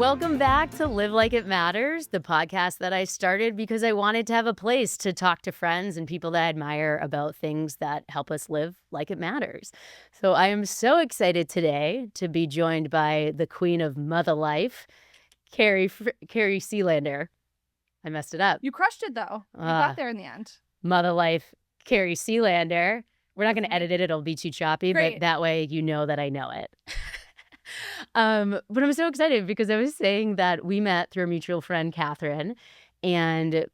Welcome back to Live Like It Matters, the podcast that I started because I wanted to have a place to talk to friends and people that I admire about things that help us live like it matters. So I am so excited today to be joined by the queen of Mutha Life, Kari Selander. I messed it up. You crushed it, though. You got there in the end. Mutha Life, Kari Selander. We're not going to edit it. It'll be too choppy, Great. but that way you know that I know it. But I'm so excited because I was saying that we met through a mutual friend, Catherine, and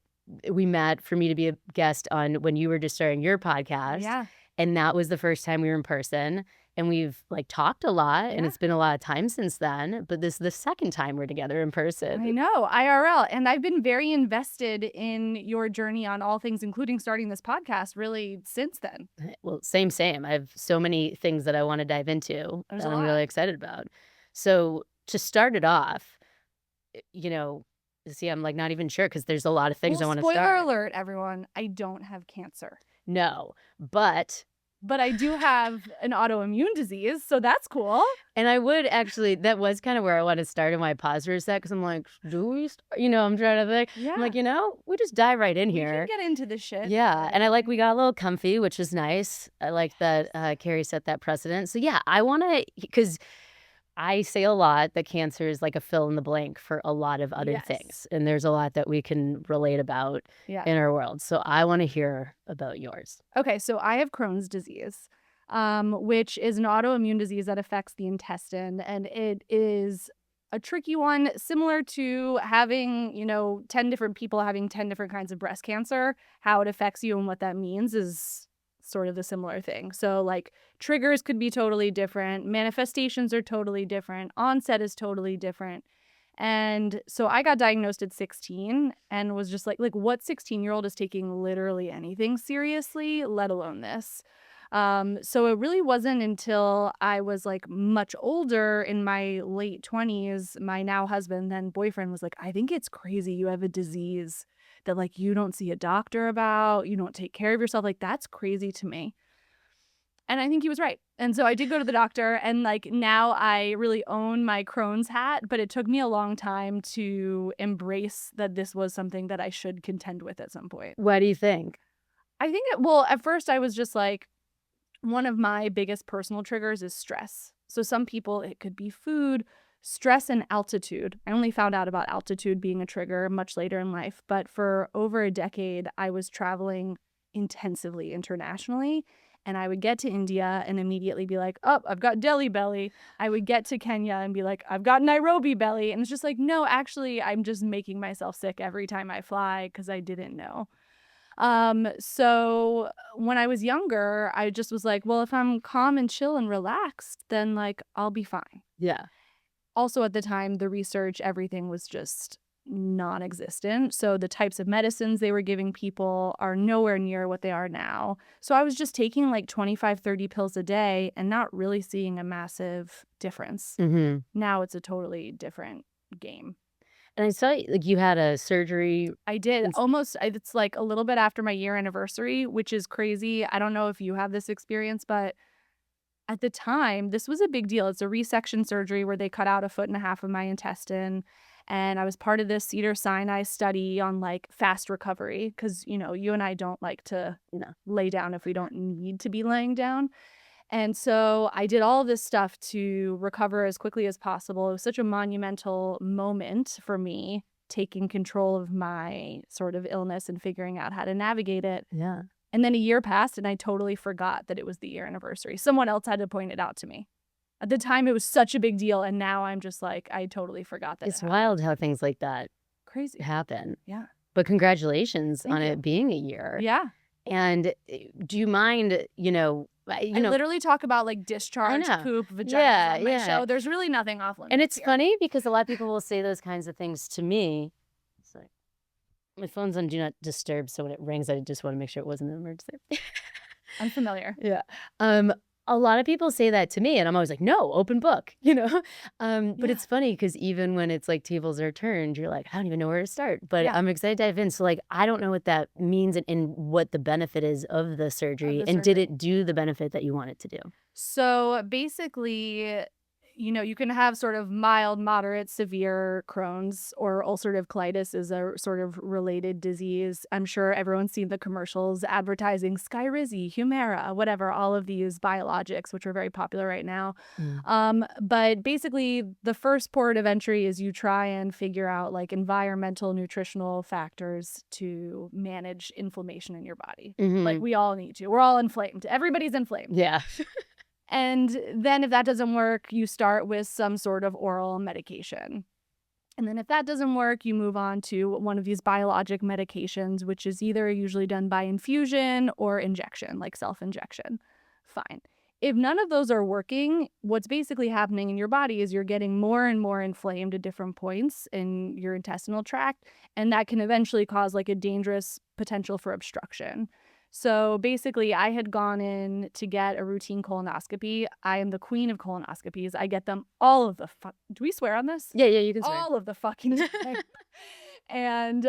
we met for me to be a guest on when you were just starting your podcast. Yeah. And that was the first time we were in person. And we've talked a lot, and it's been a lot of time since then. But this is the second time we're together in person. I know, IRL. And I've been very invested in your journey on all things, including starting this podcast, really since then. Well, same. I have so many things that I want to dive into that I'm really excited about. So to start it off, see, I'm not even sure because there's a lot of things I want to start. Spoiler alert, everyone. I don't have cancer. No, but I do have an autoimmune disease, so that's cool. And I would actually, that was kind of where I want to start in my pause for a sec, because I'm like, do we start? I'm trying to think. Yeah. I'm like, we just dive right in here. We can get into this shit. Yeah. And we got a little comfy, which is nice. I like that Kari set that precedent. So yeah, I want to, because I say a lot that cancer is like a fill in the blank for a lot of other things. And there's a lot that we can relate about in our world. So I want to hear about yours. Okay, so I have Crohn's disease, which is an autoimmune disease that affects the intestine. And it is a tricky one, similar to having, 10 different people having 10 different kinds of breast cancer. How it affects you and what that means is sort of the similar thing. So triggers could be totally different. Manifestations are totally different. Onset is totally different. And so I got diagnosed at 16 and was just like what 16-year-old is taking literally anything seriously, let alone this? So it really wasn't until I was much older, in my late 20s, my now husband, then boyfriend, was like, I think it's crazy you have a disease that you don't see a doctor about, you don't take care of yourself. That's crazy to me. And I think he was right. And so I did go to the doctor, and now I really own my Crohn's hat, but it took me a long time to embrace that this was something that I should contend with at some point. What do you think? I think at first I was just one of my biggest personal triggers is stress. So some people, it could be food, stress, and altitude. I only found out about altitude being a trigger much later in life, but for over a decade, I was traveling intensively internationally. And I would get to India and immediately be like, oh, I've got Delhi belly. I would get to Kenya and be like, I've got Nairobi belly. And it's just no, actually, I'm just making myself sick every time I fly because I didn't know. So when I was younger, I just was like, well, if I'm calm and chill and relaxed, then I'll be fine. Yeah. Also at the time, the research, everything was just non-existent. So the types of medicines they were giving people are nowhere near what they are now. So I was just taking 25, 30 pills a day and not really seeing a massive difference. Mm-hmm. Now it's a totally different game. And I saw you had a surgery. I did. Almost, it's a little bit after my year anniversary, which is crazy. I don't know if you have this experience, but at the time, this was a big deal. It's a resection surgery where they cut out 1.5 feet of my intestine. And I was part of this Cedars-Sinai study on fast recovery because, you and I don't like to lay down if we don't need to be laying down. And so I did all of this stuff to recover as quickly as possible. It was such a monumental moment for me, taking control of my sort of illness and figuring out how to navigate it. Yeah. And then a year passed and I totally forgot that it was the year anniversary. Someone else had to point it out to me. At the time, it was such a big deal. And now I'm just I totally forgot that. It's wild how things like that crazy happen. Yeah. But congratulations Thank on you. It being a year. Yeah. And do you mind, I literally talk about discharge, poop, vagina on my show. There's really nothing off limits. And it's here. funny because a lot of people will say those kinds of things to me. It's my phone's on Do Not Disturb, so when it rings, I just want to make sure it wasn't an emergency. I'm familiar. Yeah. A lot of people say that to me, and I'm always like, no, open book, But it's funny because even when it's tables are turned, you're like, I don't even know where to start. But I'm excited to dive in. So I don't know what that means and what the benefit is of the surgery. And did it do the benefit that you want it to do? So basically, you can have sort of mild, moderate, severe Crohn's, or ulcerative colitis is a sort of related disease. I'm sure everyone's seen the commercials advertising Skyrizi, Humira, whatever, all of these biologics, which are very popular right now. But basically, the first port of entry is you try and figure out like environmental, nutritional factors to manage inflammation in your body. Like we all need to. We're all inflamed. Everybody's inflamed. Yeah. And then if that doesn't work, you start with some sort of oral medication. And then if that doesn't work, you move on to one of these biologic medications, which is either usually done by infusion or injection, like self-injection. Fine. If none of those are working, what's basically happening in your body is you're getting more and more inflamed at different points in your intestinal tract, and that can eventually cause like a dangerous potential for obstruction. So basically, I had gone in to get a routine colonoscopy. I am the queen of colonoscopies. I get them all of the do we swear on this? Yeah, you can swear. All of the fucking time. And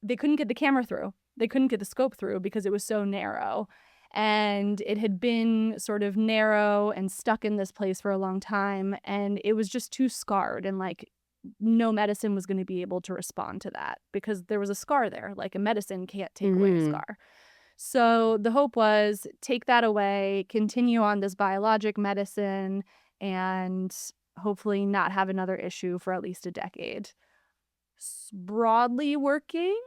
they couldn't get the camera through. They couldn't get the scope through because it was so narrow. And it had been sort of narrow and stuck in this place for a long time. And it was just too scarred, and like no medicine was going to be able to respond to that because there was a scar there. Like a medicine can't take away a scar. So the hope was take that away, continue on this biologic medicine, and hopefully not have another issue for at least a decade. Broadly working,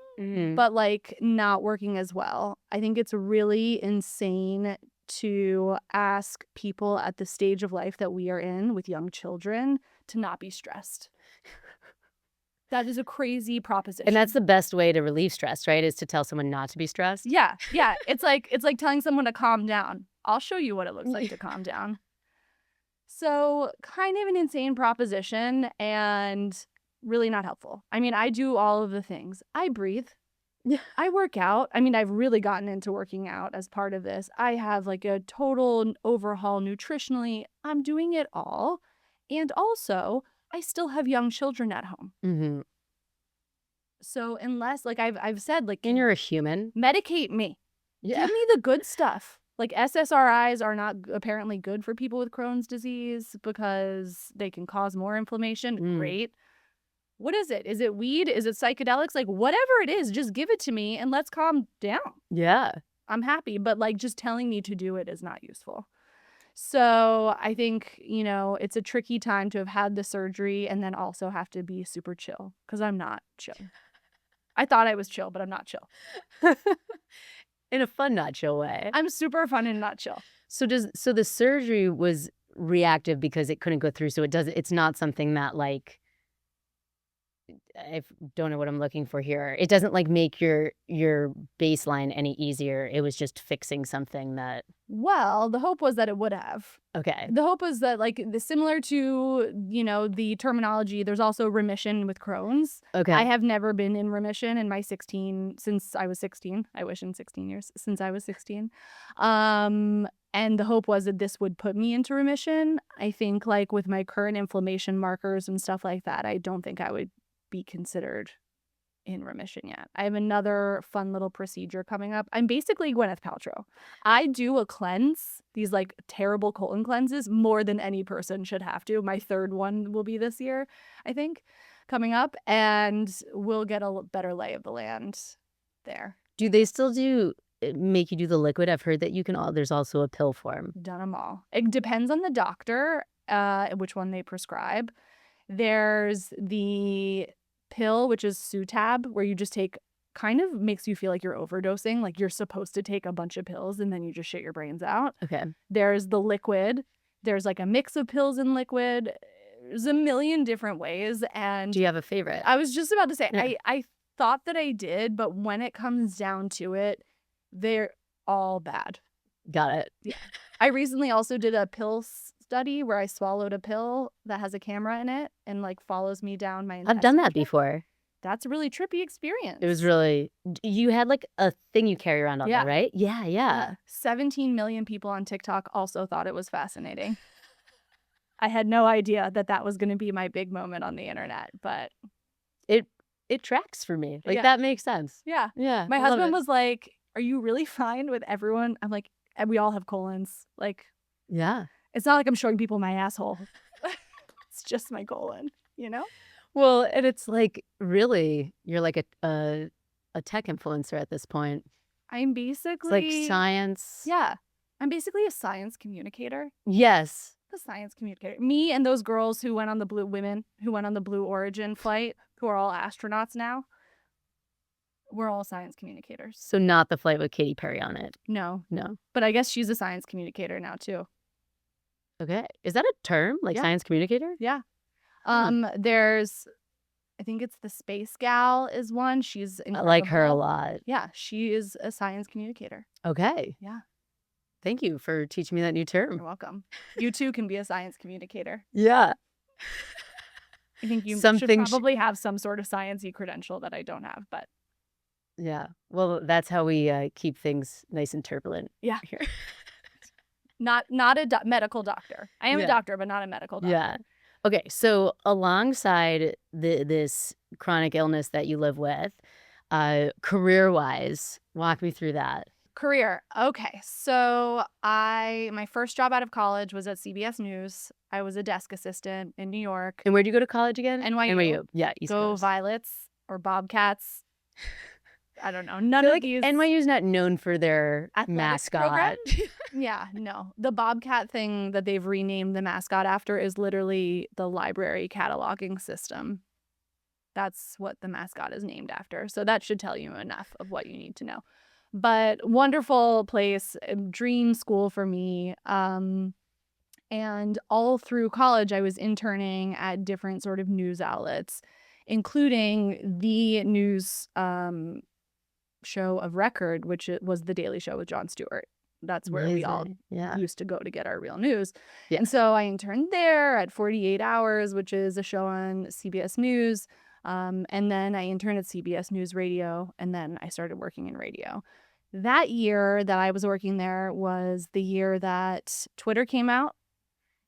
but like not working as well. I think it's really insane to ask people at the stage of life that we are in with young children to not be stressed. That is a crazy proposition. And that's the best way to relieve stress, right? Is to tell someone not to be stressed. Yeah. It's like telling someone to calm down. I'll show you what it looks like to calm down. So kind of an insane proposition and really not helpful. I mean, I do all of the things. I breathe. Yeah. I work out. I mean, I've really gotten into working out as part of this. I have like a total overhaul nutritionally. I'm doing it all. And also, I still have young children at home. So unless, like I've said, like, and you're a human, medicate me. Yeah. Give me the good stuff. Like SSRIs are not apparently good for people with Crohn's disease because they can cause more inflammation. Great. What is it? Is it weed? Is it psychedelics? Like whatever it is, just give it to me and let's calm down. Yeah. I'm happy. But like just telling me to do it is not useful. So I think, it's a tricky time to have had the surgery and then also have to be super chill because I'm not chill. I thought I was chill, but I'm not chill. In a fun, not chill way. I'm super fun and not chill. So the surgery was reactive because it couldn't go through. So it's not something that like, I don't know what I'm looking for here. It doesn't like make your baseline any easier. It was just fixing something that. Well, the hope was that it would have. Okay. The hope was that like similar to, the terminology, there's also remission with Crohn's. Okay. I have never been in remission in my since I was 16. I wish in 16 years since I was 16. And the hope was that this would put me into remission. I think like with my current inflammation markers and stuff like that, I don't think I would be considered in remission yet. I have another fun little procedure coming up. I'm basically Gwyneth Paltrow. I do a cleanse, these like terrible colon cleanses, more than any person should have to. My third one will be this year, I think, coming up, and we'll get a better lay of the land there. Do they still make you do the liquid? I've heard that you can there's also a pill form. Done them all. It depends on the doctor, which one they prescribe. There's the pill, which is Sutab, where you just take, kind of makes you feel like you're overdosing, like you're supposed to take a bunch of pills and then you just shit your brains out. Okay. There's the liquid. There's like a mix of pills and liquid. There's a million different ways. And do you have a favorite? I was just about to say, yeah. I thought that I did, but when it comes down to it, they're all bad. Got it. Yeah. I recently also did a pill study where I swallowed a pill that has a camera in it and like follows me down my intestine. I've done that before. That's a really trippy experience. It was really, you had like a thing you carry around all day, right? Yeah. 17 million people on TikTok also thought it was fascinating. I had no idea that was going to be my big moment on the internet, but it tracks for me. Like that makes sense. Yeah. Yeah. My husband was like, "Are you really fine with everyone?" I'm like, "We all have colons." Like, yeah. It's not like I'm showing people my asshole. It's just my colon, you know? Well, and it's like, really, you're like a tech influencer at this point. I'm It's like basically, science. yeah, I'm basically a science communicator. Yes. A science communicator. Me and those girls who went on the Blue Origin flight, who are all astronauts now, we're all science communicators. So not the flight with Katy Perry on it. No, No. but I guess she's a science communicator now too. Okay. Is that a term? Like Yeah. science communicator? Yeah. Huh. There's, I think it's the Space Gal is one. She's I like her a incredible. lot. Yeah, she is a science communicator. Okay. Yeah. Thank you for teaching me that new term. You're welcome. You too can be a science communicator. Yeah. I think you Something should probably have some sort of sciencey credential that I don't have, but Yeah. Well, that's how we keep things nice and turbulent. Yeah. Here. not a medical doctor. I am a doctor, but not a medical doctor. Yeah. Okay. So alongside this chronic illness that you live with, career-wise, walk me through that. Career. Okay. So my first job out of college was at CBS News. I was a desk assistant in New York. And where'd you go to college again? NYU. Yeah, East Go Coast. Violets or Bobcats. I don't know. I None feel of like these. NYU's not known for their Athletics mascot. program? Yeah, no. The Bobcat thing that they've renamed the mascot after is literally the library cataloging system. That's what the mascot is named after. So that should tell you enough of what you need to know. But wonderful place, dream school for me. And all through college, I was interning at different sort of news outlets, including the news show of record, which was The Daily Show with Jon Stewart. That's where we all used to go to get our real news. Yeah. And so I interned there at 48 Hours, which is a show on CBS News. And then I interned at CBS News Radio, and then I started working in radio. That year that I was working there was the year that Twitter came out.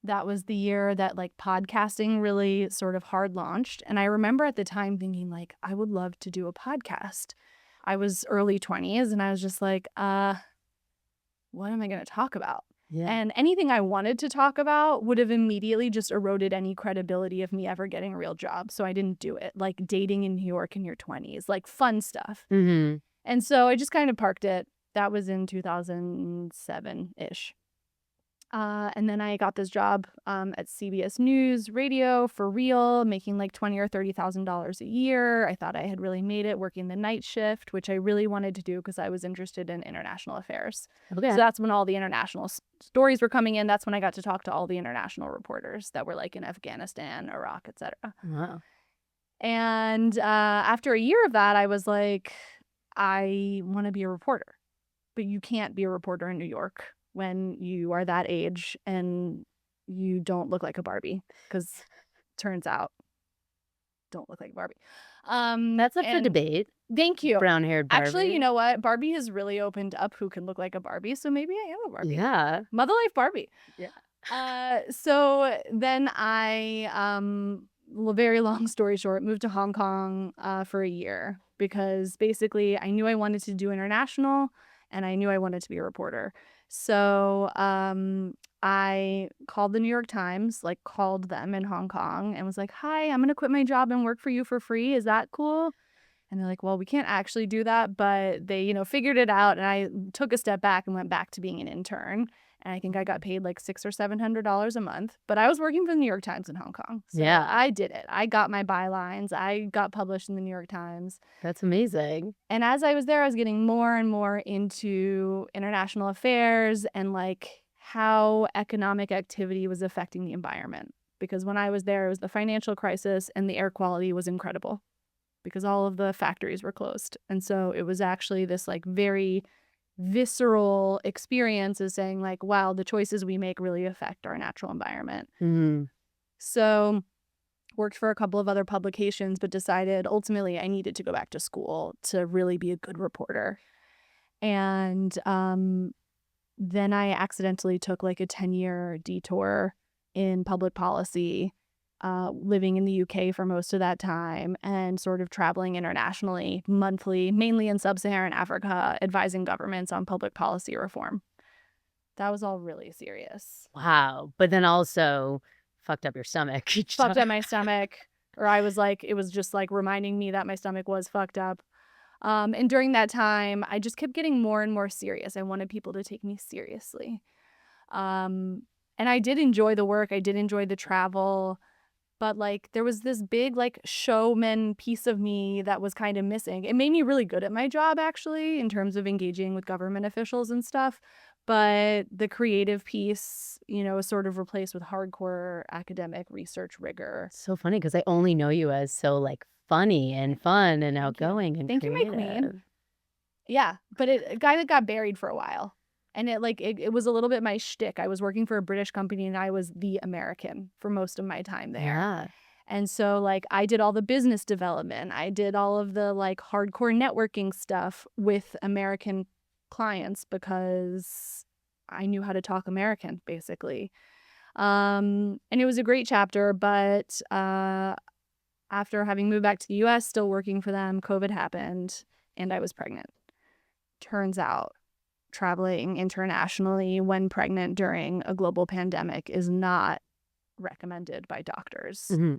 That was the year that like podcasting really sort of hard launched. And I remember at the time thinking like, I would love to do a podcast. I was early 20s and I was just like, what am I going to talk about? Yeah. And anything I wanted to talk about would have immediately just eroded any credibility of me ever getting a real job. So I didn't do it. Like dating in New York in your 20s, like fun stuff. Mm-hmm. And so I just kind of parked it. That was in 2007-ish. And then I got this job at CBS News Radio for real, making like $20,000 or $30,000 a year. I thought I had really made it working the night shift, which I really wanted to do because I was interested in international affairs. Okay. So that's when all the international stories were coming in. That's when I got to talk to all the international reporters that were like in Afghanistan, Iraq, etc. Wow. And after a year of that, I was like, I want to be a reporter, but you can't be a reporter in New York when you are that age and you don't look like a Barbie, because turns out don't look like a Barbie. That's up for debate. Thank you. Brown-haired Barbie. Actually, you know what? Barbie has really opened up who can look like a Barbie, so maybe I am a Barbie. Yeah. Mother Life Barbie. Yeah. So then I, very long story short, moved to Hong Kong for a year because basically I knew I wanted to do international and I knew I wanted to be a reporter. So I called the New York Times, like called them in Hong Kong and was like, hi, I'm going to quit my job and work for you for free. Is that cool? And they're like, well, we can't actually do that. But they, figured it out. And I took a step back and went back to being an intern. And I think I got paid like $600 or $700 a month. But I was working for the New York Times in Hong Kong. So yeah, I did it. I got my bylines. I got published in the New York Times. That's amazing. And as I was there, I was getting more and more into international affairs and like how economic activity was affecting the environment. Because when I was there, it was the financial crisis and the air quality was incredible because all of the factories were closed. And so it was actually this like very visceral experience of saying like, wow, the choices we make really affect our natural environment. Mm-hmm. So worked for a couple of other publications, but decided ultimately I needed to go back to school to really be a good reporter. And then I accidentally took like a 10-year detour in public policy, living in the UK for most of that time and sort of traveling internationally monthly, mainly in sub-Saharan Africa, advising governments on public policy reform. That was all really serious. Wow. But then also fucked up your stomach. Fucked up my stomach. Or I was like, it was just like reminding me that my stomach was fucked up. And during that time, I just kept getting more and more serious. I wanted people to take me seriously. And I did enjoy the work. I did enjoy the travel. But like there was this big like showman piece of me that was kind of missing. It made me really good at my job, actually, in terms of engaging with government officials and stuff. But the creative piece, was sort of replaced with hardcore academic research rigor. So funny because I only know you as so like funny and fun and outgoing and Thank you, my queen. Yeah, but a guy that got buried for a while. And it was a little bit my shtick. I was working for a British company and I was the American for most of my time there. Yeah. And so like I did all the business development. I did all of the like hardcore networking stuff with American clients because I knew how to talk American, basically. And it was a great chapter, but after having moved back to the US, still working for them, COVID happened and I was pregnant. Turns out traveling internationally when pregnant during a global pandemic is not recommended by doctors. Mm-hmm.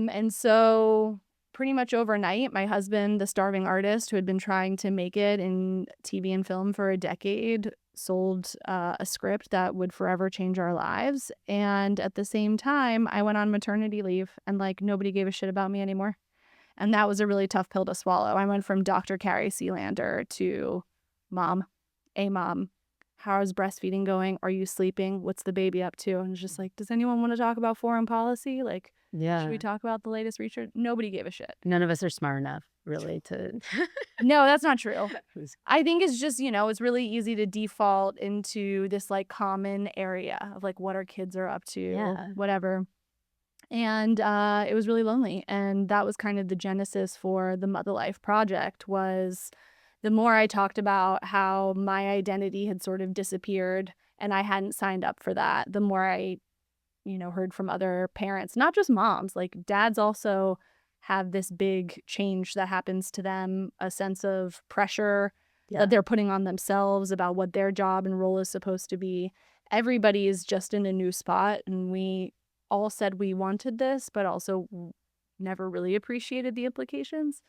And so pretty much overnight, my husband, the starving artist who had been trying to make it in TV and film for a decade, sold a script that would forever change our lives. And at the same time, I went on maternity leave and like nobody gave a shit about me anymore. And that was a really tough pill to swallow. I went from Dr. Kari Selander to mom. How's breastfeeding going? Are you sleeping? What's the baby up to? And it's just like, does anyone want to talk about foreign policy? Like, should we talk about the latest research? Nobody gave a shit. None of us are smart enough, really, to... No, that's not true. I think it's just, it's really easy to default into this like common area of like what our kids are up to, whatever. And it was really lonely. And that was kind of the genesis for the Mutha Life project. Was the more I talked about how my identity had sort of disappeared and I hadn't signed up for that, the more I, heard from other parents, not just moms, like dads also have this big change that happens to them, a sense of pressure that they're putting on themselves about what their job and role is supposed to be. Everybody is just in a new spot, and we all said we wanted this, but also never really appreciated the implications.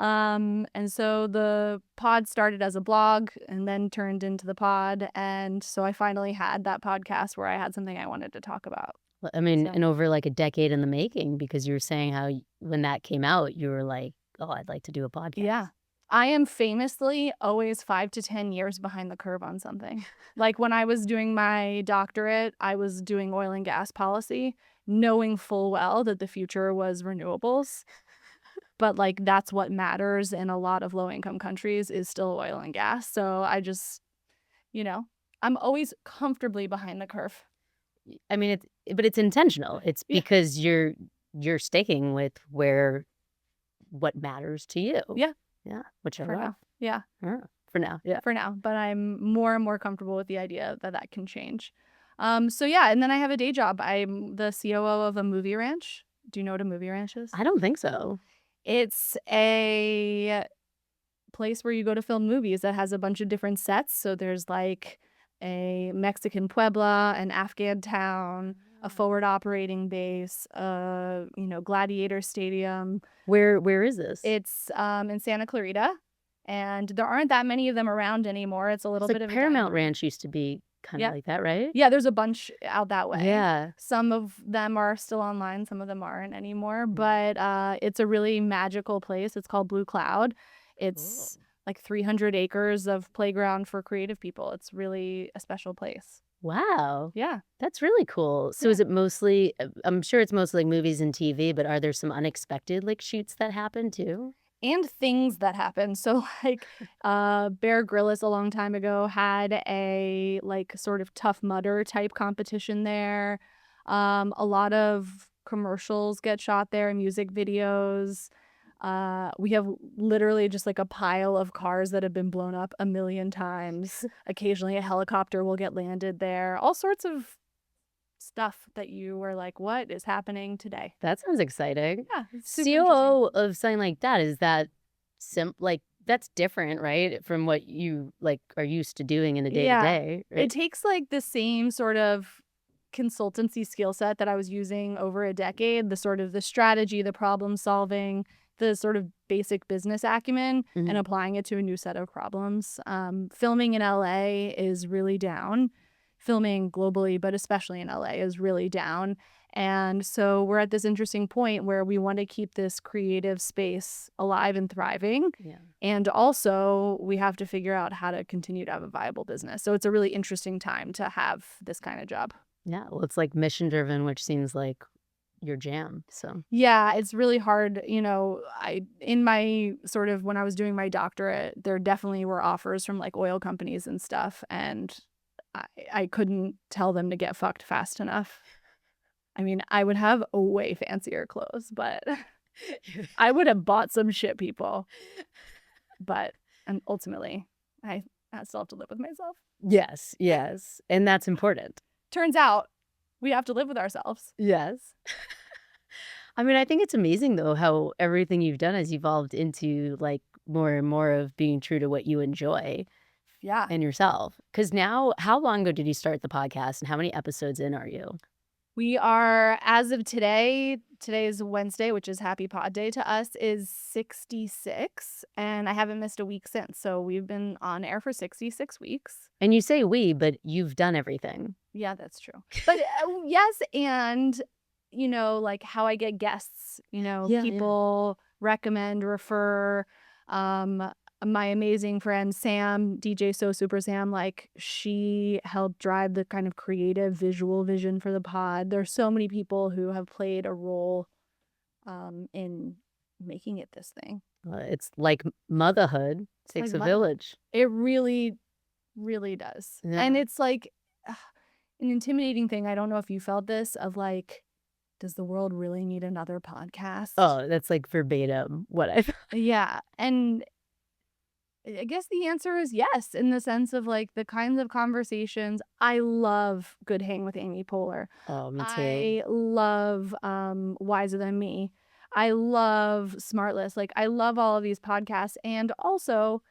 And so the pod started as a blog and then turned into the pod. And so I finally had that podcast where I had something I wanted to talk about. I mean, and over like a decade in the making, because you were saying how when that came out, you were like, oh, I'd like to do a podcast. Yeah. I am famously always 5 to 10 years behind the curve on something. Like when I was doing my doctorate, I was doing oil and gas policy, knowing full well that the future was renewables. But like that's what matters in a lot of low-income countries is still oil and gas. So I just, I'm always comfortably behind the curve. I mean, but it's intentional. It's because you're sticking with what matters to you. Yeah. Yeah. Which I For love. now. Yeah. For now. Yeah. For now. But I'm more and more comfortable with the idea that can change. So yeah, and then I have a day job. I'm the COO of a movie ranch. Do you know what a movie ranch is? I don't think so. It's a place where you go to film movies that has a bunch of different sets. So there's like a Mexican Puebla, an Afghan town, a forward operating base, gladiator stadium. Where is this? It's in Santa Clarita, and there aren't that many of them around anymore. It's a little bit of Paramount Ranch used to be kind of like that, right? Yeah, there's a bunch out that way. Yeah. Some of them are still online, some of them aren't anymore, but it's a really magical place. It's called Blue Cloud. It's like 300 acres of playground for creative people. It's really a special place. Wow. Yeah. That's really cool. So is it mostly, I'm sure it's mostly like movies and TV, but are there some unexpected like shoots that happen too? And things that happen. So like Bear Grylls a long time ago had a like sort of Tough Mudder type competition there. A lot of commercials get shot there, music videos. We have literally just like a pile of cars that have been blown up a million times. Occasionally a helicopter will get landed there. All sorts of stuff that you were like, what is happening today? That sounds exciting. Yeah. COO of something like that, is that that's different, right? From what you like are used to doing in a day to Yeah. day, It right? takes like the same sort of consultancy skill set that I was using over a decade, the sort of the strategy, the problem solving, the sort of basic business acumen, and Mhm. applying it to a new set of problems. Filming in LA is really down. Filming globally, but especially in LA, is really down. And so we're at this interesting point where we want to keep this creative space alive and thriving. Yeah. And also, we have to figure out how to continue to have a viable business. So it's a really interesting time to have this kind of job. Yeah. Well, it's like mission driven, which seems like your jam. So, Yeah, it's really hard. In my sort of when I was doing my doctorate, there definitely were offers from like oil companies and stuff. And I couldn't tell them to get fucked fast enough. I mean, I would have a way fancier clothes, but I would have bought some shit, people. And ultimately, I still have to live with myself. yes, yes. And that's important. Turns out we have to live with ourselves. Yes. I mean, I think it's amazing though how everything you've done has evolved into like more and more of being true to what you enjoy Yeah. and yourself. Because now, how long ago did you start the podcast and how many episodes in are you? We are, as of today is Wednesday, which is Happy Pod Day to us, is 66. And I haven't missed a week since. So we've been on air for 66 weeks. And you say we, but you've done everything. Yeah, that's true. But yes, and, like how I get guests, Yeah. people recommend, refer. My amazing friend Sam, DJ So Super Sam, like she helped drive the kind of creative visual vision for the pod. There's so many people who have played a role in making it this thing. It's like motherhood. Takes like a village. It really, really does. Yeah. And it's like an intimidating thing. I don't know if you felt this of like, does the world really need another podcast? Oh, that's like verbatim what I Yeah. And I guess the answer is yes, in the sense of like the kinds of conversations. I love Good Hang with Amy Poehler. Oh, me too. I love Wiser Than Me. I love Smartless. Like I love all of these podcasts. And also,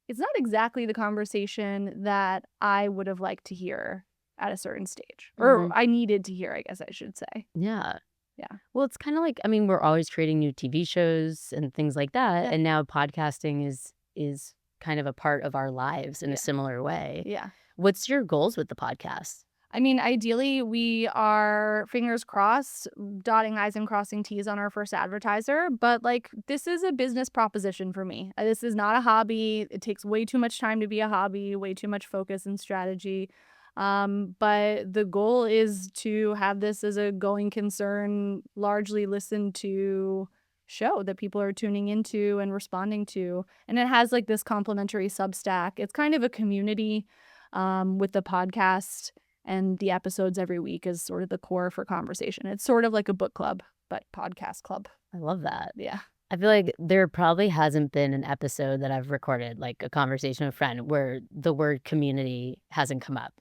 it's not exactly the conversation that I would have liked to hear at a certain stage. Or I needed to hear, I guess I should say. Yeah. Yeah. Well, it's kind of like, I mean, we're always creating new TV shows and things like that. Yeah. And now podcasting is kind of a part of our lives in Yeah. a similar way. Yeah. What's your goals with the podcast? I mean, ideally, we are, fingers crossed, dotting I's and crossing T's on our first advertiser. But like, this is a business proposition for me. This is not a hobby. It takes way too much time to be a hobby, way too much focus and strategy. But the goal is to have this as a going concern, largely listened to show that people are tuning into and responding to. And it has like this complimentary Substack. It's kind of a community with the podcast, and the episodes every week is sort of the core for conversation. It's sort of like a book club, but podcast club. I love that. Yeah. I feel like there probably hasn't been an episode that I've recorded, like a conversation with a friend, where the word community hasn't come up.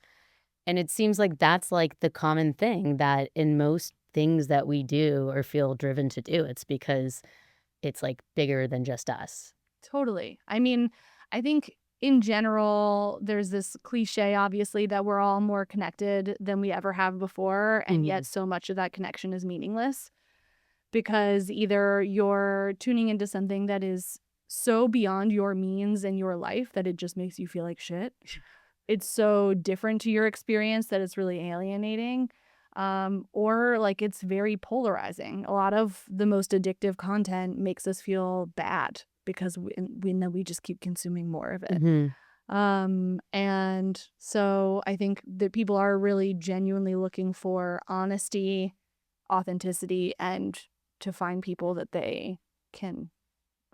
And it seems like that's like the common thing that in most things that we do or feel driven to do, it's because it's like bigger than just us. Totally. I mean, I think in general, there's this cliche, obviously, that we're all more connected than we ever have before. And yet so much of that connection is meaningless because either you're tuning into something that is so beyond your means and your life that it just makes you feel like shit. It's so different to your experience that it's really alienating. Or like it's very polarizing. A lot of the most addictive content makes us feel bad because we know we just keep consuming more of it. And so I think that people are really genuinely looking for honesty, authenticity, and to find people that they can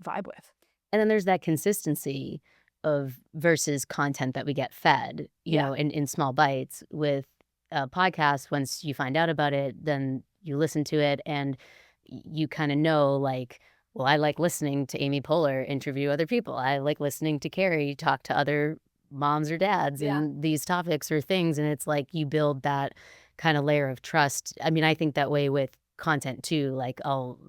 vibe with. And then there's that consistency of versus content that we get fed, you know, in small bites. With a podcast, once you find out about it, then you listen to it and you kind of know, like, well, I like listening to Amy Poehler interview other people. I like listening to Kari talk to other moms or dads in these topics or things. And it's like you build that kind of layer of trust. I mean, I think that way with content too. Like, I'll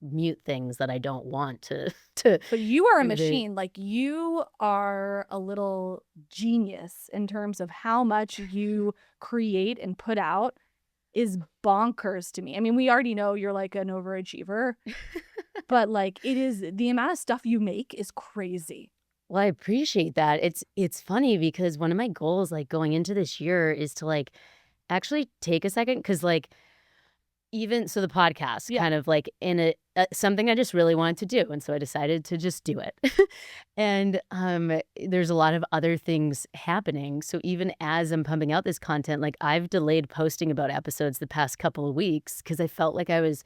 mute things that I don't want to. But you are a the- machine. Like, you are a little genius in terms of how much you create and put out is bonkers to me. I mean, we already know you're like an overachiever, but like, it is, the amount of stuff you make is crazy. Well, I appreciate that. It's funny because one of my goals, like going into this year, is to like actually take a second because like even so the podcast Yeah. kind of like in something I just really wanted to do, and so I decided to just do it. And there's a lot of other things happening, so even as I'm pumping out this content, like I've delayed posting about episodes the past couple of weeks because I felt like I was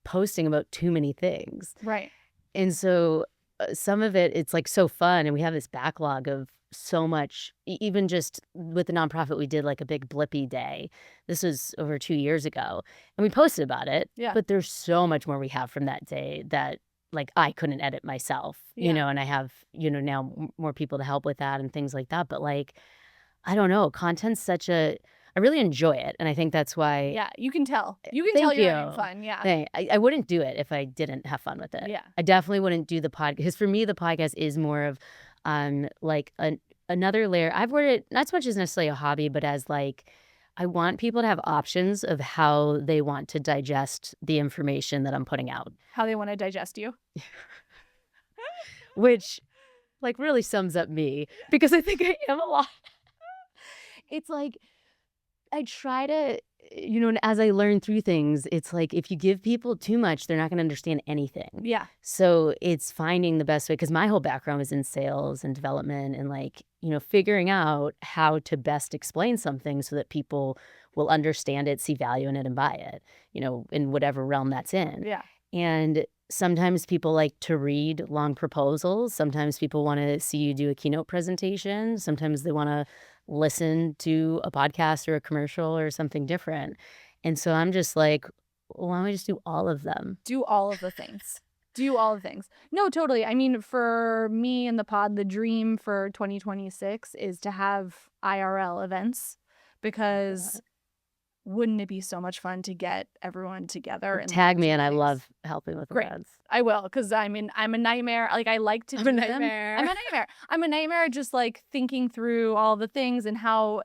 posting about too many things. Right. And so some of it, it's like so fun. And we have this backlog of so much, even just with the nonprofit, we did like a big blippy day. This was over 2 years ago. And we posted about it. Yeah. But there's so much more we have from that day that like I couldn't edit myself, Yeah. and I have, now more people to help with that and things like that. But like, I don't know, content's I really enjoy it. And I think that's why. Yeah, you can tell. You can Thank tell you're you. having fun. Yeah. I wouldn't do it if I didn't have fun with it. Yeah. I definitely wouldn't do the podcast because for me, the podcast is more of like another layer. I've worded it not so much as necessarily a hobby, but as like I want people to have options of how they want to digest the information that I'm putting out, How they want to digest you. which like really sums up me because I think I am a lot. It's like I try to, and as I learn through things, it's like if you give people too much, they're not going to understand anything. Yeah. So it's finding the best way, because my whole background was in sales and development and like, figuring out how to best explain something so that people will understand it, see value in it, and buy it, in whatever realm that's in. Yeah. And sometimes people like to read long proposals. Sometimes people want to see you do a keynote presentation. Sometimes they want to listen to a podcast or a commercial or something different. And so I'm just like, why don't we just do all of them? Do all of the things. Do all of the things. No, totally. I mean, for me and the pod, the dream for 2026 is to have IRL events because wouldn't it be so much fun to get everyone together? And Tag me, and I love helping with events. I will, because I'm a nightmare. Like, I like to do them. I'm a nightmare just like thinking through all the things and how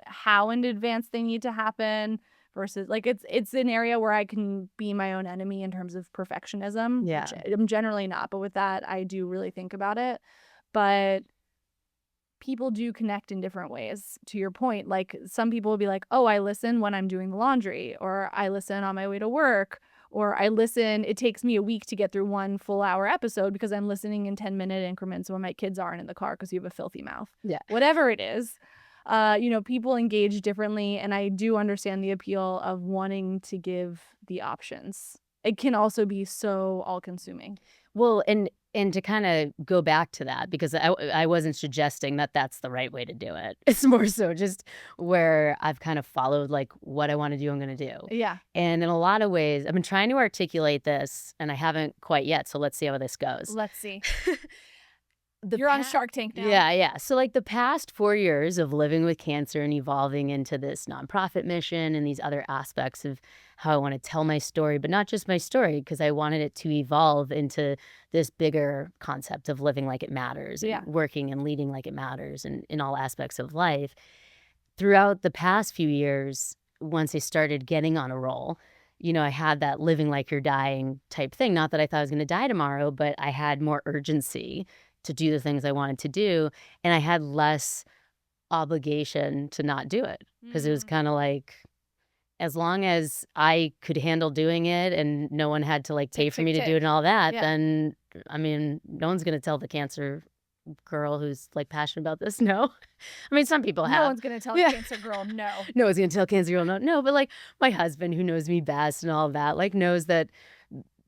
in advance they need to happen versus like it's an area where I can be my own enemy in terms of perfectionism. Yeah. Which I'm generally not, but with that I do really think about it. But people do connect in different ways, to your point. Like, some people will be like, oh, I listen when I'm doing the laundry, or I listen on my way to work, or I listen, it takes me a week to get through one full hour episode because I'm listening in 10-minute increments when my kids aren't in the car because you have a filthy mouth. Yeah. Whatever it is, people engage differently, and I do understand the appeal of wanting to give the options. It can also be so all-consuming. Well, and to kind of go back to that, because I wasn't suggesting that that's the right way to do it. It's more so just where I've kind of followed like what I want to do, I'm going to do. Yeah. And in a lot of ways, I've been trying to articulate this, and I haven't quite yet. So let's see how this goes. Let's see. You're on Shark Tank now. Yeah. So like the past 4 years of living with cancer and evolving into this nonprofit mission and these other aspects of how I want to tell my story, but not just my story, because I wanted it to evolve into this bigger concept of living like it matters, and working and leading like it matters, and in all aspects of life. Throughout the past few years, once I started getting on a roll, I had that living like you're dying type thing. Not that I thought I was going to die tomorrow, but I had more urgency to do the things I wanted to do. And I had less obligation to not do it, because it was kind of like, as long as I could handle doing it and no one had to like pay for me to do it and all that, then, I mean, no one's going to tell the cancer girl who's like passionate about this no. I mean, some people have. No one's going to tell the cancer girl no. No one's going to tell cancer girl no. But like my husband, who knows me best and all that, like knows that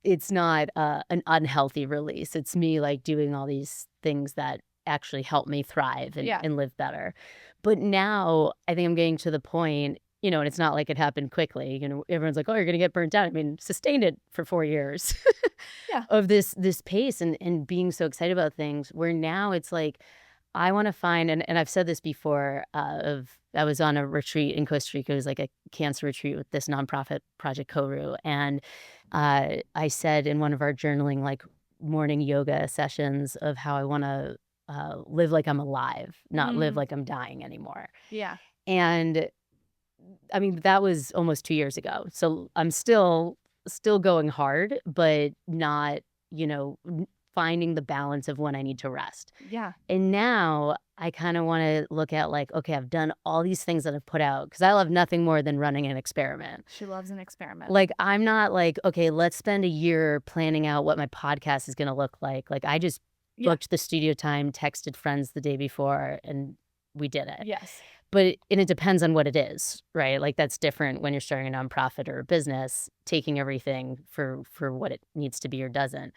it's not an unhealthy release. It's me like doing all these things that actually help me thrive and live better. But now I think I'm getting to the point, and it's not like it happened quickly. Everyone's like, oh, you're going to get burnt out. I mean, sustained it for 4 years of this pace and being so excited about things, where now it's like I want to find, and I've said this before, I was on a retreat in Costa Rica. It was like a cancer retreat with this nonprofit Project Koru. And I said in one of our journaling, like morning yoga sessions, of how I want to live like I'm alive, not live like I'm dying anymore. Yeah. And I mean, that was almost 2 years ago. So I'm still going hard, but not, finding the balance of when I need to rest. Yeah. And now I kind of want to look at like, okay, I've done all these things that I've put out because I love nothing more than running an experiment. She loves an experiment. Like, I'm not like, okay, let's spend a year planning out what my podcast is going to look like. Like, I just booked the studio time, texted friends the day before, and we did it. Yes. And it depends on what it is, right? Like, that's different when you're starting a nonprofit or a business, taking everything for what it needs to be or doesn't.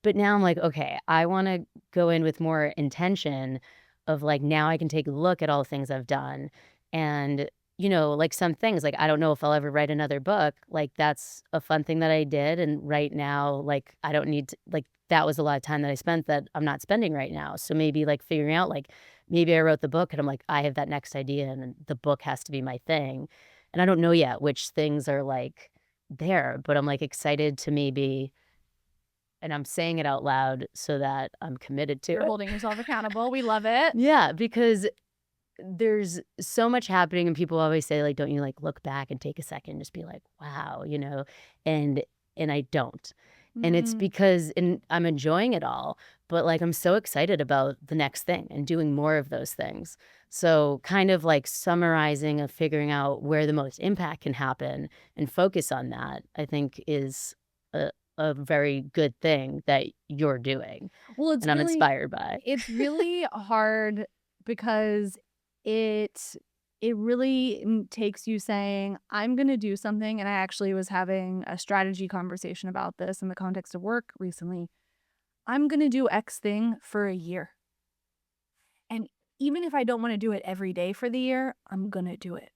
But now I'm like, okay, I want to go in with more intention of like, now I can take a look at all the things I've done. And, like some things, like, I don't know if I'll ever write another book. Like, that's a fun thing that I did. And right now, like, I don't need to, like, that was a lot of time that I spent that I'm not spending right now. So maybe like figuring out, like, maybe I wrote the book and I'm like, I have that next idea and the book has to be my thing. And I don't know yet which things are like there, but I'm like excited to maybe. And I'm saying it out loud so that I'm committed to You're it. holding yourself accountable. We love it. Yeah, because there's so much happening and people always say, like, don't you like look back and take a second and just be like, wow, and I don't. And it's because I'm enjoying it all, but like I'm so excited about the next thing and doing more of those things. So kind of like summarizing of figuring out where the most impact can happen and focus on that, I think is a very good thing that you're doing. Well, it's and I'm really inspired by. it's really hard because it really takes you saying, I'm going to do something. And I actually was having a strategy conversation about this in the context of work recently. I'm going to do X thing for a year. And even if I don't want to do it every day for the year, I'm going to do it.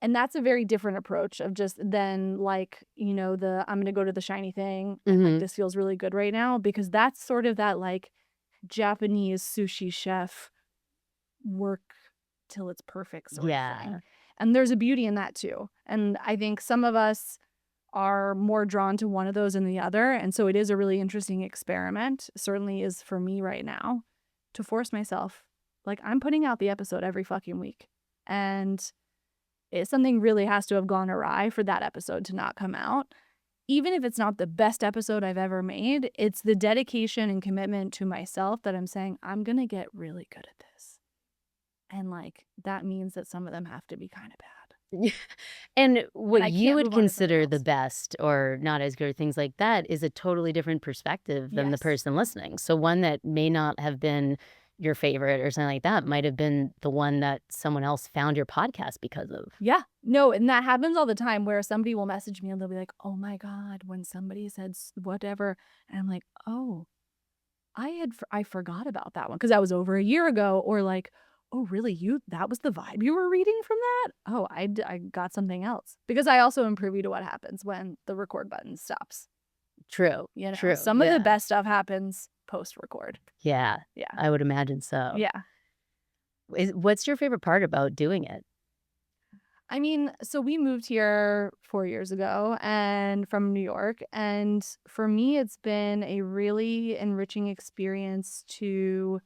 And that's a very different approach of just then like, I'm going to go to the shiny thing and like this feels really good right now, because that's sort of that like Japanese sushi chef work till it's perfect sort of thing. And there's a beauty in that too. And I think some of us are more drawn to one of those than the other. And so it is a really interesting experiment, certainly is for me right now, to force myself. Like, I'm putting out the episode every fucking week. And something really has to have gone awry for that episode to not come out. Even if it's not the best episode I've ever made, it's the dedication and commitment to myself that I'm saying, I'm going to get really good at this. And like, that means that some of them have to be kind of bad. And what you would move on to something consider the else. best or not as good, things like that, is a totally different perspective than the Yes. person listening. So one that may not have been your favorite or something like that might have been the one that someone else found your podcast because of. Yeah. No, and that happens all the time where somebody will message me and they'll be like, oh my God, when somebody said whatever. And I'm like, oh, I forgot about that one because that was over a year ago. Or like, oh, really? That was the vibe you were reading from that? Oh, I got something else. Because I also am privy to what happens when the record button stops. True. True. Some of the best stuff happens post-record. Yeah. Yeah. I would imagine so. Yeah. What's your favorite part about doing it? I mean, so we moved here 4 years ago and from New York. And for me, it's been a really enriching experience to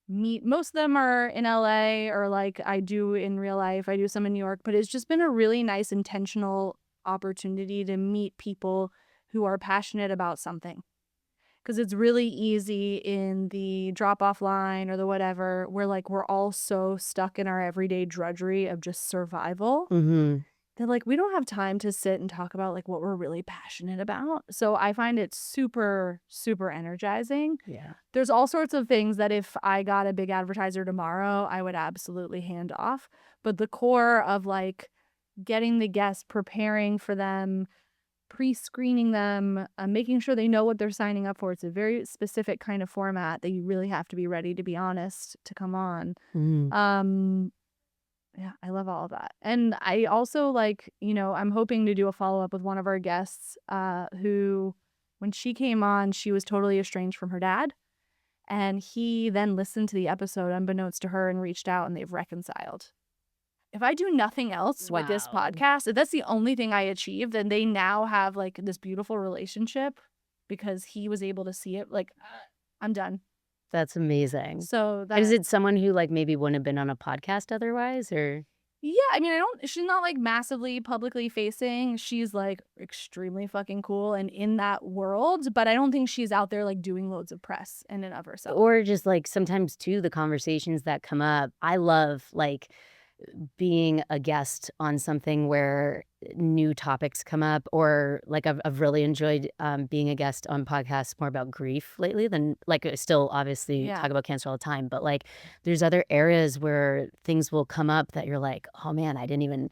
meet. Most of them are in LA or like I do in real life. I do some in New York, but it's just been a really nice, intentional opportunity to meet people who are passionate about something. Because it's really easy in the drop-off line or the whatever, where like we're all so stuck in our everyday drudgery of just survival that like we don't have time to sit and talk about like what we're really passionate about. So I find it super, super energizing. Yeah. There's all sorts of things that if I got a big advertiser tomorrow, I would absolutely hand off. But the core of like getting the guests, preparing for them, pre-screening them, making sure they know what they're signing up for. It's a very specific kind of format that you really have to be ready to be honest to come on. Yeah, I love all of that. And I also like, I'm hoping to do a follow-up with one of our guests who, when she came on, she was totally estranged from her dad. And he then listened to the episode unbeknownst to her and reached out, and they've reconciled. If I do nothing else with this Wow. podcast, if that's the only thing I achieve, then they now have like this beautiful relationship because he was able to see it. Like, I'm done. That's amazing. So And is that, it someone who, like, maybe wouldn't have been on a podcast otherwise, or? yeah, I mean, she's not like massively publicly facing. She's like extremely fucking cool and in that world, but I don't think she's out there like doing loads of press in and of herself. Or just, like, sometimes too, the conversations that come up, I love, like, being a guest on something where new topics come up, or, like, I've really enjoyed, being a guest on podcasts more about grief lately than, like, I still obviously Yeah. talk about cancer all the time, but, like, there's other areas where things will come up that you're like, "Oh, man, I didn't even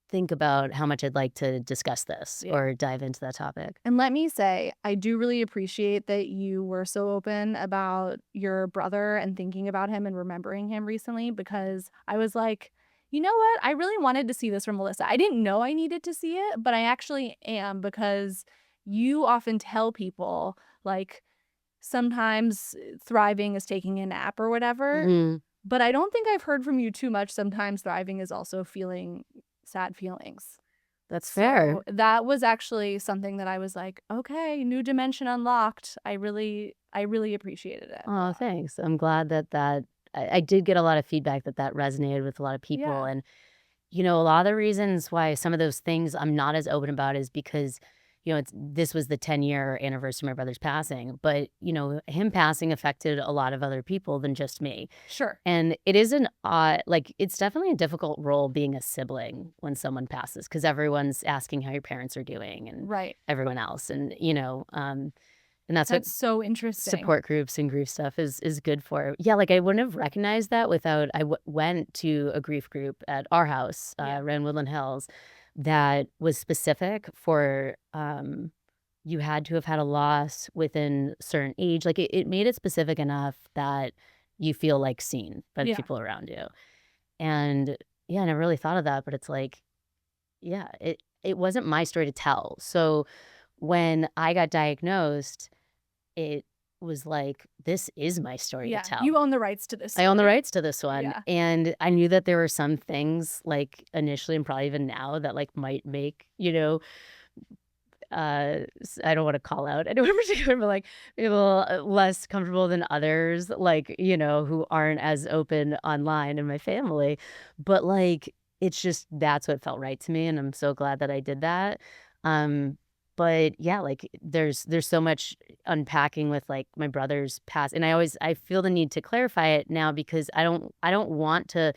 think about how much I'd like to discuss this Yeah. or dive into that topic." And let me say, I do really appreciate that you were so open about your brother and thinking about him and remembering him recently, because I was like, you know what? I really wanted to see this from Elissa. I didn't know I needed to see it, but I actually am, because you often tell people, like, sometimes thriving is taking a nap or whatever. Mhm. But I don't think I've heard from you too much. Sometimes thriving is also feeling sad feelings. That's fair. So that was actually something that I was like, okay, new dimension unlocked. I really appreciated it. Oh, thanks. I'm glad that I did get a lot of feedback that resonated with a lot of people, Yeah. and, a lot of the reasons why some of those things I'm not as open about is because, this was the 10-year anniversary of my brother's passing, but, him passing affected a lot of other people than just me, Sure. and it is an odd, like, it's definitely a difficult role being a sibling when someone passes, because everyone's asking how your parents are doing and Right. everyone else, and, and that's what That's so interesting. support groups and grief stuff is good for. Yeah, like, I wouldn't have recognized that without went to a grief group at our house, Yeah. around Woodland Hills, that was specific for, you had to have had a loss within a certain age. Like, it made it specific enough that you feel, like, seen by the Yeah. people around you. And, yeah, I never really thought of that, but it's like, yeah, it wasn't my story to tell. So when I got diagnosed, it was like, this is my story to Yeah. tell. You own the rights to this I own the story. rights to this one. Yeah. And I knew that there were some things, like, initially and probably even now, that, like, might make, I don't want to call out anyone in particular, but, like, people less comfortable than others, like, who aren't as open online in my family. But, like, it's just, that's what felt right to me. And I'm so glad that I did that. Um, but yeah, like, there's so much unpacking with, like, my brother's past. And I feel the need to clarify it now, because I don't want to,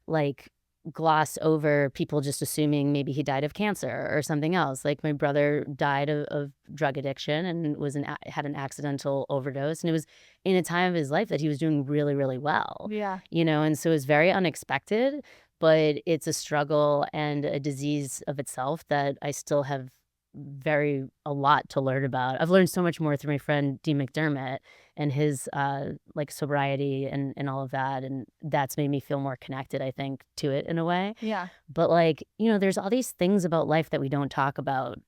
like, gloss over people just assuming maybe he died of cancer or something else. Like, my brother died of drug addiction and had an accidental overdose, and it was in a time of his life that he was doing really, really well. Yeah. And so it was very unexpected, but it's a struggle and a disease of itself that I still have a lot to learn about. I've learned so much more through my friend Dee McDermott and his, like, sobriety and all of that, and that's made me feel more connected, I think, to it in a way. Yeah. But, like, there's all these things about life that we don't talk about.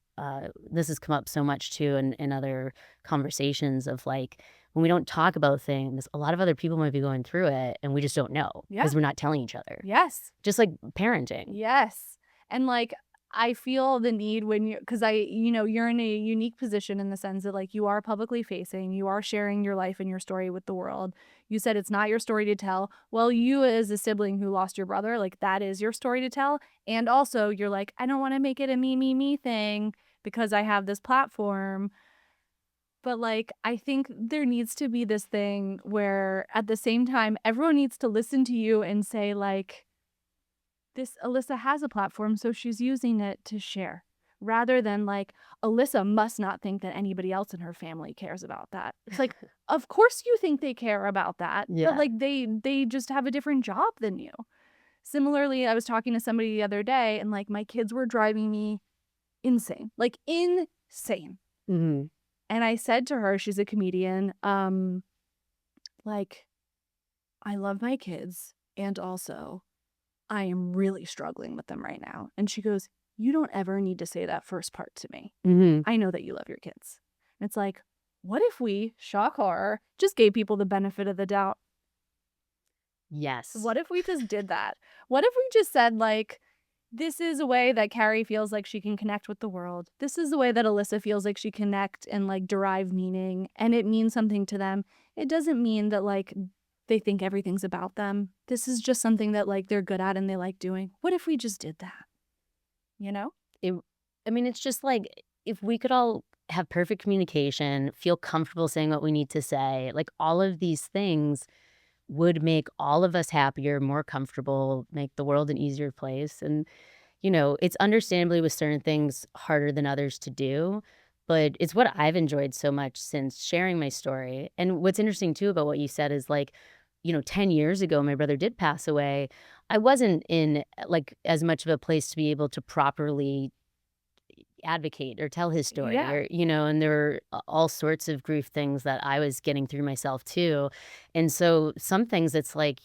This has come up so much too in other conversations of, like, when we don't talk about things, a lot of other people might be going through it and we just don't know Yeah. because we're not telling each other. Yes. Just like parenting. Yes. And like, I feel the need when because you're in a unique position in the sense that, like, you are publicly facing, you are sharing your life and your story with the world. You said it's not your story to tell. Well, you as a sibling who lost your brother, like, that is your story to tell. And also you're like, I don't want to make it a me thing because I have this platform. But, like, I think there needs to be this thing where at the same time, everyone needs to listen to you and say, like, this Elissa has a platform, so she's using it to share. Rather than, like, Elissa must not think that anybody else in her family cares about that. It's like, of course you think they care about that. Yeah. But, like, they just have a different job than you. Similarly, I was talking to somebody the other day, and, like, my kids were driving me insane. Like, insane. Mm-hmm. And I said to her, she's a comedian, like, I love my kids, and also I am really struggling with them right now. And she goes, you don't ever need to say that first part to me. Mm-hmm. I know that you love your kids. And it's like, what if we, shock horror, just gave people the benefit of the doubt? Yes. What if we just did that? What if we just said, like, this is a way that Kari feels like she can connect with the world. This is the way that Elissa feels like she connect and like derive meaning, and it means something to them. It doesn't mean that like they think everything's about them. This is just something that like they're good at and they like doing. What if we just did that? You know? It, I mean, it's just like if we could all have perfect communication, feel comfortable saying what we need to say, like all of these things would make all of us happier, more comfortable, make the world an easier place. And, it's understandably with certain things harder than others to do, but it's what I've enjoyed so much since sharing my story. And what's interesting too about what you said is like, 10 years ago, my brother did pass away. I wasn't in like as much of a place to be able to properly advocate or tell his story Yeah. or and there were all sorts of grief things that I was getting through myself too. And so some things it's like,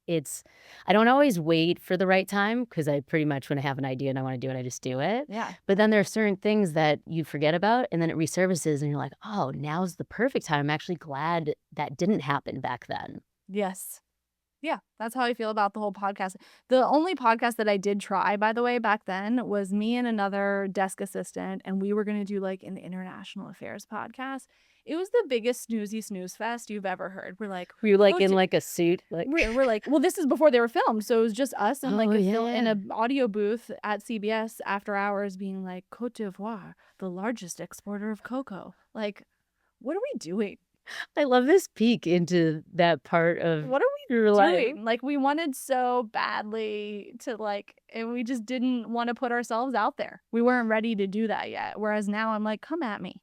it's I don't always wait for the right time because I pretty much when I have an idea and I want to do it, I just do it. Yeah. But then there are certain things that you forget about and then it resurfaces and you're like, "Oh, now's the perfect time. I'm actually glad that didn't happen back then." Yes. Yeah, that's how I feel about the whole podcast. The only podcast that I did try, by the way, back then was me and another desk assistant, and we were going to do like an international affairs podcast. It was the biggest snoozy snooze fest you've ever heard. We're like, Were you like go in to, like a suit like we're like, well, this is before they were filmed, so it was just us and like Oh in yeah. a audio booth at CBS after hours, being like, Cote d'Ivoire, the largest exporter of cocoa. Like, what are we doing? I love this peek into that part of What are your we life. doing? Like, we wanted so badly to, like, and we just didn't want to put ourselves out there. We weren't ready to do that yet. Whereas now I'm like, come at me.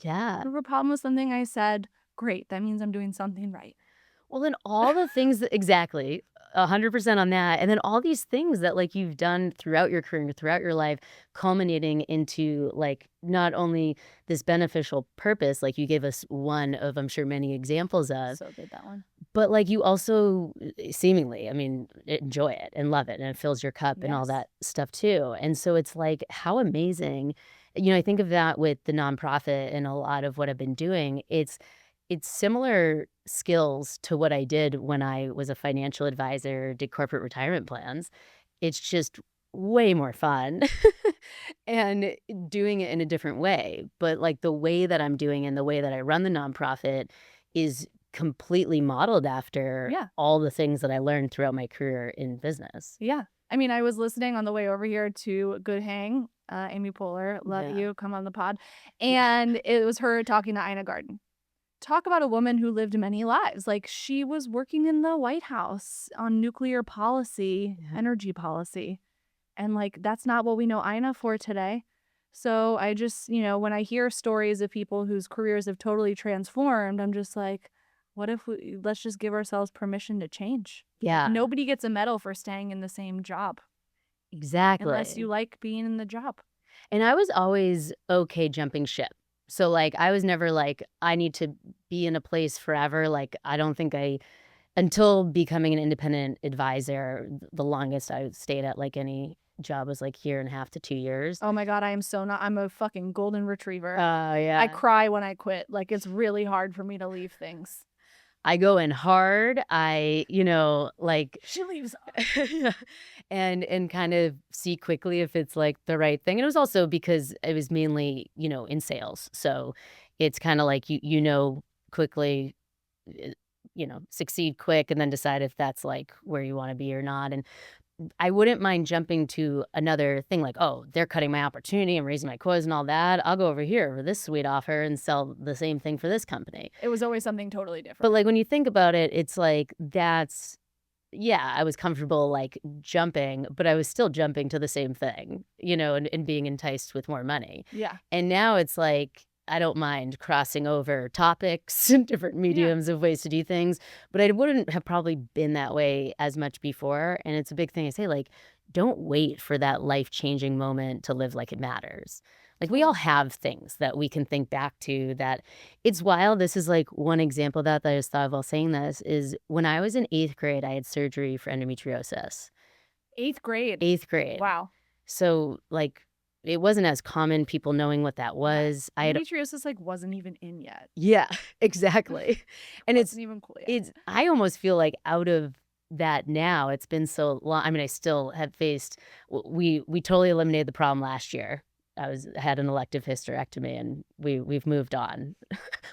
Yeah. You have a problem with something I said? Great. That means I'm doing something right. Well, then all the things that exactly, 100% on that, and then all these things that, like, you've done throughout your career, throughout your life, culminating into, like, not only this beneficial purpose, like, you gave us one of, I'm sure, many examples of, So good, that one. but, like, you also, seemingly, I mean, enjoy it and love it, and it fills your cup and all Yes. that stuff too, and so it's like, how amazing. I think of that with the nonprofit and a lot of what I've been doing. It's similar skills to what I did when I was a financial advisor, did corporate retirement plans. It's just way more fun and doing it in a different way. But like the way that I'm doing and the way that I run the nonprofit is completely modeled after Yeah. all the things that I learned throughout my career in business. Yeah. I mean, I was listening on the way over here to Good Hang, Amy Poehler, love Yeah. you, come on the pod. And it was her talking to Ina Garten. Talk about a woman who lived many lives. Like, she was working in the White House on nuclear policy, Yeah. energy policy. And like, that's not what we know Ina for today. So I just, when I hear stories of people whose careers have totally transformed, I'm just like, what if let's just give ourselves permission to change? Yeah, Nobody gets a medal for staying in the same job unless you exactly. like being in the job. And I was always okay jumping ship. So, like, I was never like, I need to be in a place forever. Like, I don't think until becoming an independent advisor, the longest I stayed at like any job was like year and a half to 2 years. Oh my God, I am so not. I'm a fucking golden retriever. I Yeah. cry when I quit. Like, it's really hard for me to leave things. I go in hard. Like She leaves. yeah, and kind of see quickly if it's like the right thing. And it was also because it was mainly, in sales. So it's kind of like quickly succeed quick and then decide if that's like where you want to be or not. And I wouldn't mind jumping to another thing like, oh, they're cutting my opportunity. I'm raising my quotas and all that. I'll go over here for this sweet offer and sell the same thing for this company. It was always something totally But different. like when you think about it, it's like yeah, I was comfortable like jumping, but I was still jumping to the same thing, and being enticed with more money. Yeah. And now it's like, I don't mind crossing over topics and different mediums of ways to do things, but I wouldn't have probably been that way as much before. And it's a big thing I say, like, don't wait for that life-changing moment to live like it matters. Like, we all have things that we can think back to that it's wild. This is like one example of that I just thought of while saying this is when I was in 8th grade, I had surgery for endometriosis. 8th grade. 8th grade. Wow. So, like, it wasn't as common, people knowing what that was. Endometriosis like wasn't even in yet. Yeah, exactly. And Wasn't even cool yet. I almost feel like out of that now, it's been so long. I mean, I still have faced, we totally eliminated the problem last year. Had an elective hysterectomy and we've moved on.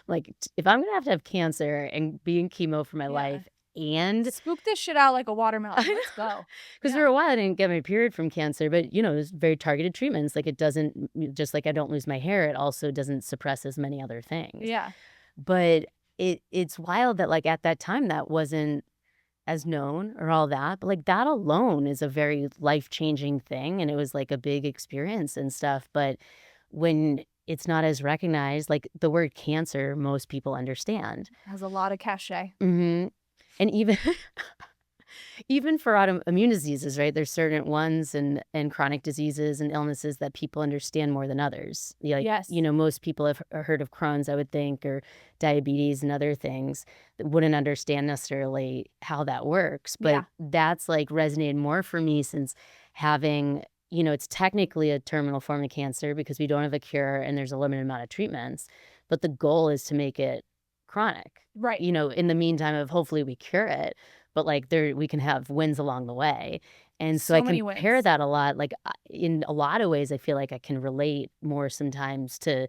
Like, if I'm gonna have cancer and be in chemo for my life and Spook this shit out like a watermelon. Let's go. because for a while I didn't get my period from cancer, but there's very targeted treatments. Like, it doesn't, just like I don't lose my hair, it also doesn't suppress as many other things. Yeah. But it's wild that like at that time that wasn't as known or all that, but like that alone is a very life-changing thing, and it was like a big experience and stuff. But when it's not as recognized, like the word cancer, most people understand. Has a lot of cachet. And even for autoimmune diseases, right? There's certain ones and chronic diseases and illnesses that people understand more than others. Like, Yes. Most people have heard of Crohn's, I would think, or diabetes and other things that wouldn't understand necessarily how that works. But that's like resonated more for me since having, it's technically a terminal form of cancer because we don't have a cure and there's a limited amount of treatments. But the goal is to make it chronic. Right. In the meantime of hopefully we cure it. But like we can have wins along the way. And so I compare that a lot. Like in a lot of ways, I feel like I can relate more sometimes to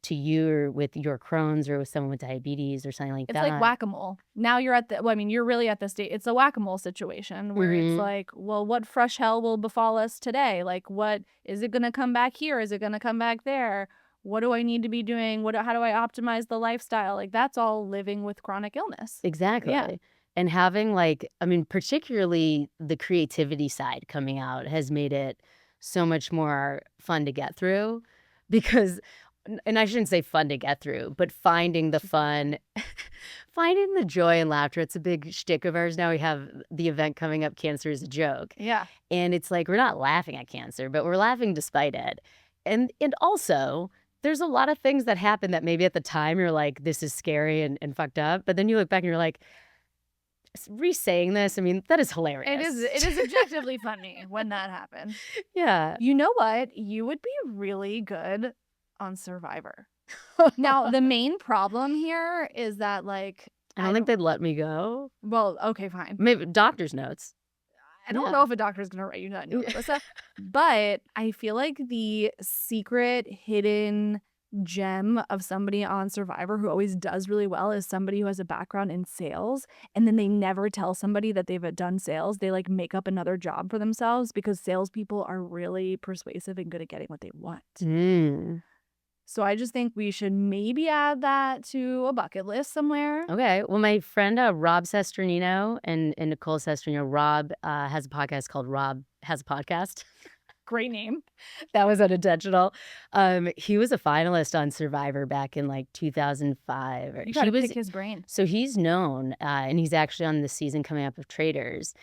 you with your Crohn's or with someone with diabetes or something like that. It's like whack-a-mole. Now you're at you're really at the state. It's a whack-a-mole situation where it's like, well, what fresh hell will befall us today? Like, what is it going to come back here? Is it going to come back there? What do I need to be doing? How do I optimize the lifestyle? Like, that's all living with chronic illness. Exactly. Yeah. And having particularly the creativity side coming out has made it so much more fun to get through because, and I shouldn't say fun to get through, but finding the fun, finding the joy and laughter. It's a big shtick of ours now. We have the event coming up, Cancer is a Joke. Yeah. And it's like, we're not laughing at cancer, but we're laughing despite it. And also, there's a lot of things that happen that maybe at the time you're like, this is scary and fucked up. But then you look back and you're like, re-saying this, I mean, that is hilarious. It is objectively funny when that happens. Yeah. You know what? You would be really good on Survivor. Now, the main problem here is that I don't think they'd let me go. Well, okay, fine. Maybe doctor's notes. I don't know if a doctor's going to write you that note, Elissa. But I feel like the secret hidden gem of somebody on Survivor who always does really well is somebody who has a background in sales, and then they never tell somebody that they've done sales. They make up another job for themselves because salespeople are really persuasive and good at getting what they want. So I just think we should maybe add that to a bucket list somewhere. Okay. Well, my friend Rob Sesternino and Nicole Sesternino, Rob has a podcast called Rob Has a Podcast. Great name. That was unintentional. He was a finalist on Survivor back in 2005. You gotta pick his brain. So he's known, and he's actually on the season coming up of Traders.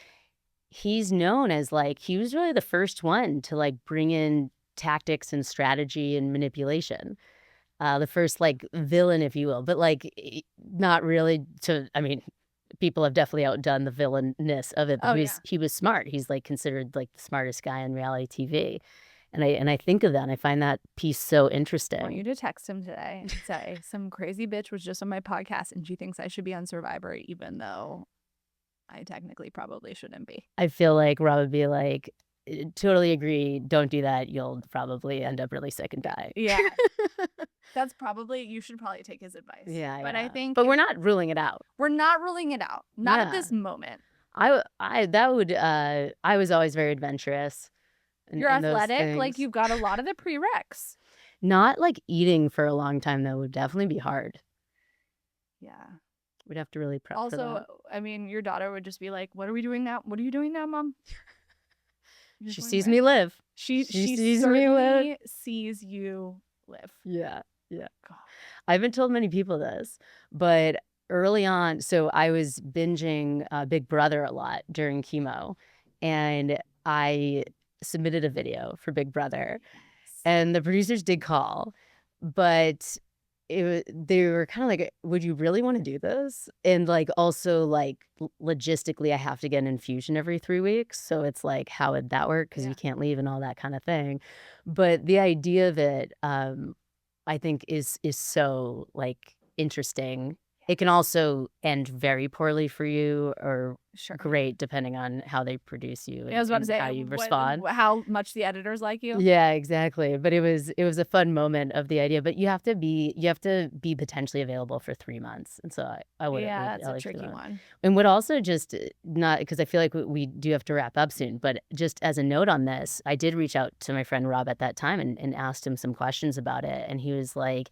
He's known as he was really the first one to bring in tactics and strategy and manipulation. The first villain, if you will, but not really people have definitely outdone the villainness of it. But he was smart. He's considered the smartest guy on reality TV. And I think of that and I find that piece so interesting. I want you to text him today and say, some crazy bitch was just on my podcast and she thinks I should be on Survivor, even though I technically probably shouldn't be. I feel like Rob would be totally agree. Don't do that. You'll probably end up really sick and die. Yeah. You should probly take his advice. Yeah. But I think. But we're not ruling it out. We're not ruling it out. Not at this moment. I was always very adventurous. You're athletic. You've got a lot of the prereqs. Not eating for a long time, though, would definitely be hard. Yeah. We'd have to really prep for that. Also, your daughter would just be like, what are we doing now? What are you doing now, Mom? She sees me live. She sees me live. Sees you live. Yeah. Yeah. God. I haven't told many people this, but early on, so I was binging Big Brother a lot during chemo, and I submitted a video for Big Brother, and the producers did call, but they were kind of like, would you really want to do this? And like also like logistically, I have to get an infusion every 3 weeks. So it's like, how would that work? Because Yeah. you can't leave and all that kind of thing. But the idea of it, I think is so like interesting. It can also end very poorly for you or Sure. great depending on how they produce you I was about to and say how you respond. how much the editors like you. Yeah, exactly. But it was a fun moment of the idea. But you have to be potentially available for 3 months, and so I wouldn't Yeah, leave that's a LA for tricky that. one. And would also just not because I feel like we do have to wrap up soon. But just as a note on this, I did reach out to my friend Rob at that time and asked him some questions about it, and he was like,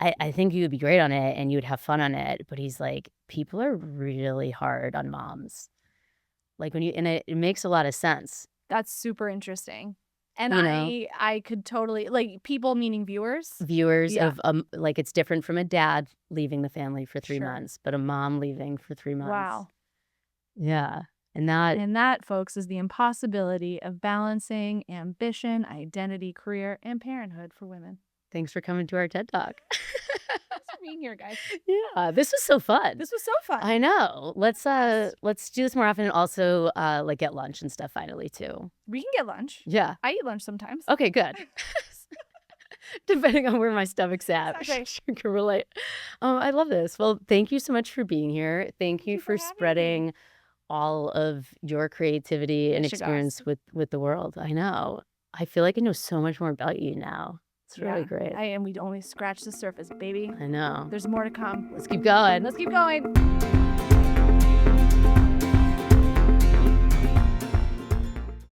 I think you would be great on it and you would have fun on it. But he's like, people are really hard on moms. Like when you and it makes a lot of sense, That's super interesting. And you know. I could totally like people meaning viewers. Viewers Yeah. of, like, it's different from a dad leaving the family for 3 Sure. months, but a mom leaving for 3 months. Wow. Yeah, and that And that, folks, is the impossibility of balancing ambition, identity, career, and parenthood for women. thanks for coming to our TED Talk. Thanks for being here, guys. Yeah, this was so fun. This was so fun. I know. Let's Yes. do this more often and also, like, get lunch and stuff finally too. We can get lunch. Yeah. I eat lunch sometimes. Okay, good. Depending on where my stomach's at, Okay. you can relate. I love this. Well, thank you so much for being here. Thank you you for for having me. spreading all of your creativity and Yes, you guys. experience with the world. I know. I feel like I know so much more about you now. It's really great. And we'd only scratch the surface, baby. I know. There's more to come. Let's keep going. Let's keep going.